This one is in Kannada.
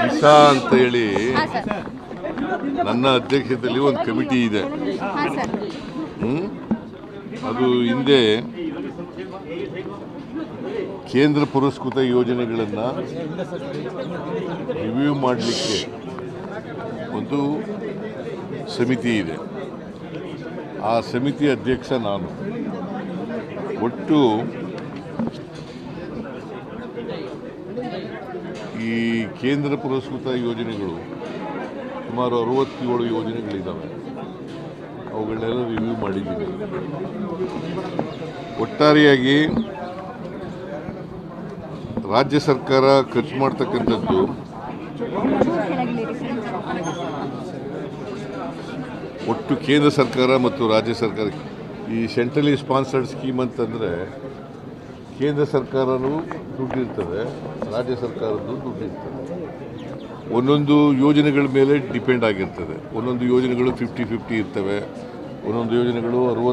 ದಿಶಾ ಅಂತ ಹೇಳಿ ನನ್ನ ಅಧ್ಯಕ್ಷತೆಯಲ್ಲಿ ಒಂದು ಕಮಿಟಿ ಇದೆ. ಅದು ಹಿಂದೆ ಕೇಂದ್ರ ಪುರಸ್ಕೃತ ಯೋಜನೆಗಳನ್ನು ರಿವ್ಯೂ ಮಾಡಲಿಕ್ಕೆ ಒಂದು ಸಮಿತಿ ಇದೆ. ಆ ಸಮಿತಿ ಅಧ್ಯಕ್ಷ ನಾನು. ಒಟ್ಟು ಈ ಕೇಂದ್ರ ಪುರಸ್ಕೃತ ಯೋಜನೆಗಳು ಸುಮಾರು 67 ಯೋಜನೆಗಳಿದ್ದಾವೆ. ಅವುಗಳನ್ನೆಲ್ಲ ರಿವ್ಯೂ ಮಾಡಿದ್ದೀನಿ. ಒಟ್ಟಾರೆಯಾಗಿ ರಾಜ್ಯ ಸರ್ಕಾರ ಖರ್ಚು ಮಾಡ್ತಕ್ಕಂಥದ್ದು ಒಟ್ಟು ಕೇಂದ್ರ ಸರ್ಕಾರ ಮತ್ತು ರಾಜ್ಯ ಸರ್ಕಾರ ಈ ಸೆಂಟ್ರಲಿ ಸ್ಪಾನ್ಸರ್ಡ್ ಸ್ಕೀಮ್ ಅಂತಂದರೆ ಕೇಂದ್ರ ಸರ್ಕಾರನೂ ದುಡ್ಡಿರ್ತದೆ, ರಾಜ್ಯ ಸರ್ಕಾರದ್ದು ದುಡ್ಡಿರ್ತದೆ. ಒಂದೊಂದು ಯೋಜನೆಗಳ ಮೇಲೆ ಡಿಪೆಂಡ್ ಆಗಿರ್ತದೆ. ಒಂದೊಂದು ಯೋಜನೆಗಳು 50-50 ಇರ್ತವೆ, ಒಂದೊಂದು ಯೋಜನೆಗಳು 60